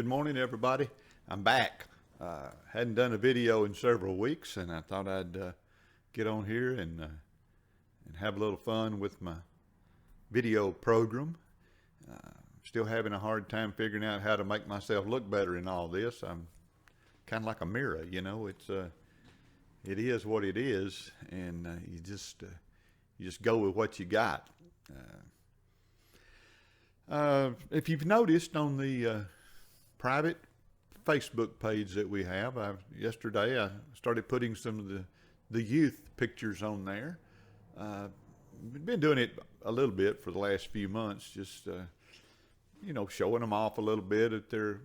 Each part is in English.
Good morning, everybody. I'm back. Hadn't done a video in several weeks, and I thought I'd get on here and have a little fun with my video program. Still having a hard time figuring out how to make myself look better in all this. I'm kind of like a mirror, you know. It is what it is, and you just go with what you got. If you've noticed on the private Facebook page that we have, yesterday I started putting some of the youth pictures on there. Been doing it a little bit for the last few months, just showing them off a little bit at their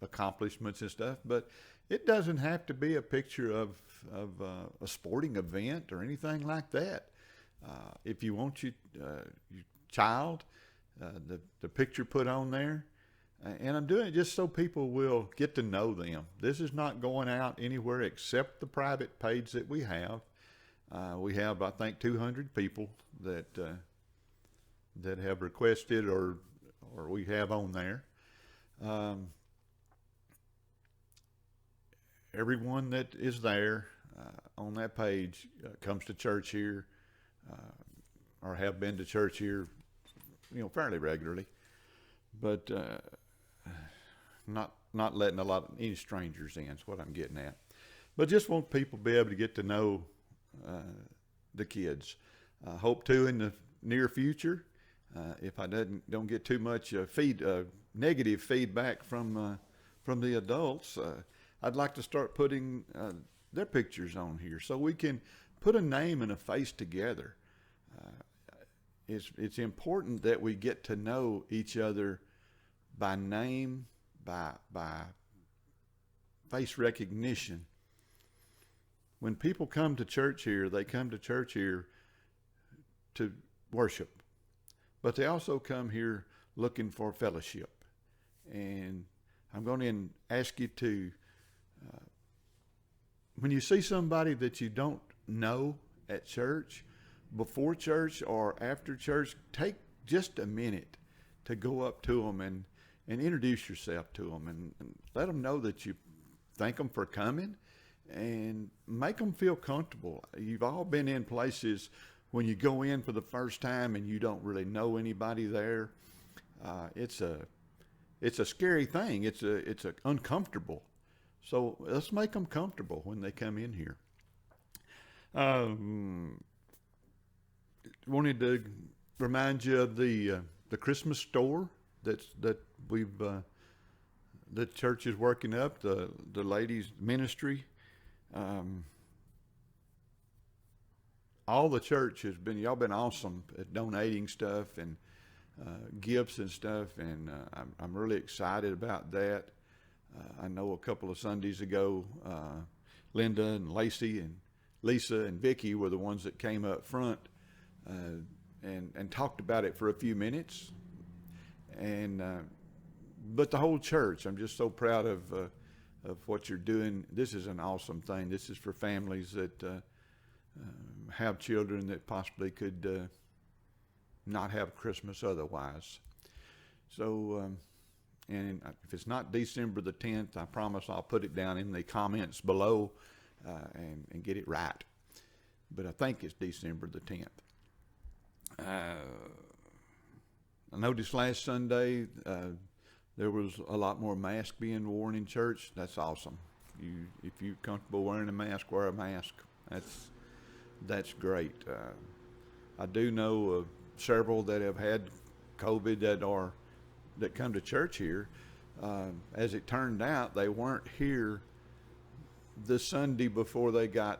accomplishments and stuff. But it doesn't have to be a picture of a sporting event or anything like that. If you want your child, the picture put on there, and I'm doing it just so people will get to know them. This is not going out anywhere except the private page that we have. We have, I think, 200 people that have requested or we have on there. Everyone that is there on that page comes to church here or have been to church here, fairly regularly, but not letting any strangers in is what I'm getting at. But just want people to be able to get to know the kids. Hope to in the near future, if I don't get too much negative feedback from the adults, I'd like to start putting their pictures on here so we can put a name and a face together. It's important that we get to know each other by name, by face recognition. When people come to church here, they come to church here to worship, but they also come here looking for fellowship. And I'm going to ask you to, when you see somebody that you don't know at church, before church or after church, take just a minute to go up to them and introduce yourself to them and let them know that you thank them for coming and make them feel comfortable. You've all been in places when you go in for the first time and you don't really know anybody there. It's a scary thing. It's uncomfortable. So let's make them comfortable when they come in here. Wanted to remind you of the Christmas store that the church is working up, the ladies ministry. All the church y'all been awesome at donating stuff and gifts and stuff, and I'm really excited about that. I know a couple of Sundays ago, Linda and Lacey and Lisa and Vicky were the ones that came up front and talked about it for a few minutes. And but the whole church, I'm just so proud of what you're doing. This is an awesome thing. This is for families that have children that possibly could not have Christmas otherwise. So, and if it's not December the 10th, I promise I'll put it down in the comments below and get it right. But I think it's December the 10th. I noticed last Sunday there was a lot more masks being worn in church. That's awesome. If you're comfortable wearing a mask, wear a mask. That's great. I do know of several that have had COVID that come to church here. As it turned out, they weren't here the Sunday before they got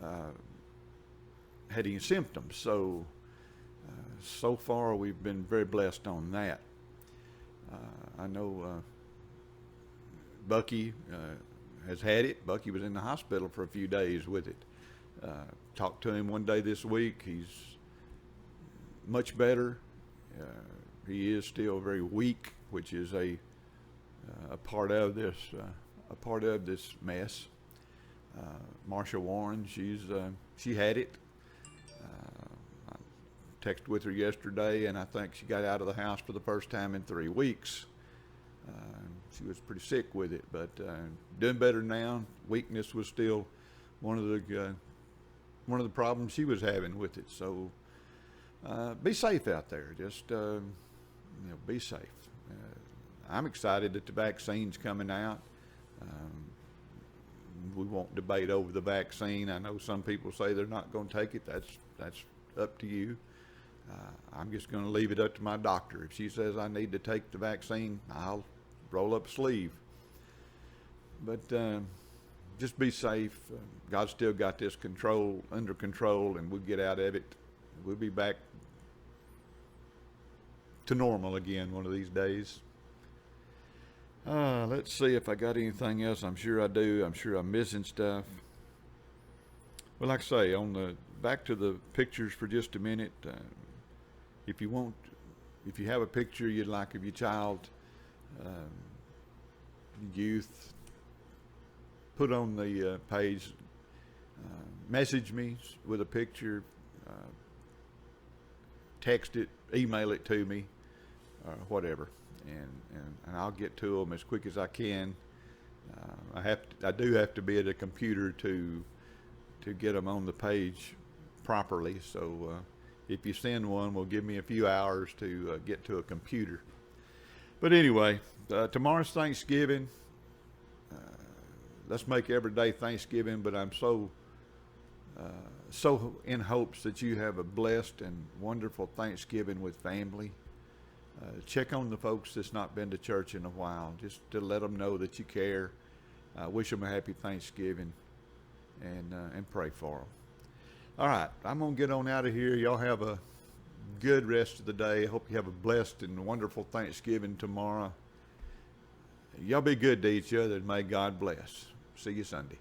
had any symptoms. So far we've been very blessed on that. I know Bucky has had it. Bucky was in the hospital for a few days with it. Talked to him one day this week. He's much better. He is still very weak, which is a part of this mess. Marsha Warren, she had it. Texted with her yesterday, and I think she got out of the house for the first time in 3 weeks. She was pretty sick with it, but doing better now. Weakness was still one of the problems she was having with it. So be safe out there. Just be safe. I'm excited that the vaccine's coming out. We won't debate over the vaccine. I know some people say they're not going to take it. That's up to you. I'm just going to leave it up to my doctor. If she says I need to take the vaccine, I'll roll up a sleeve. But just be safe. God's still got this under control, and we'll get out of it. We'll be back to normal again one of these days. Let's see if I got anything else. I'm sure I do. I'm sure I'm missing stuff. Well, like I say, back to the pictures for just a minute. If you have a picture you'd like of your child, youth, put on the page. Message me with a picture. Text it, email it to me, or whatever, and I'll get to them as quick as I can. I do have to be at a computer to get them on the page properly. So if you send one, will give me a few hours to get to a computer. But anyway, tomorrow's Thanksgiving. Let's make every day Thanksgiving. But I'm so in hopes that you have a blessed and wonderful Thanksgiving with family. Check on the folks that's not been to church in a while, just to let them know that you care. Wish them a happy Thanksgiving, and pray for them. All right, I'm going to get on out of here. Y'all have a good rest of the day. I hope you have a blessed and wonderful Thanksgiving tomorrow. Y'all be good to each other, and may God bless. See you Sunday.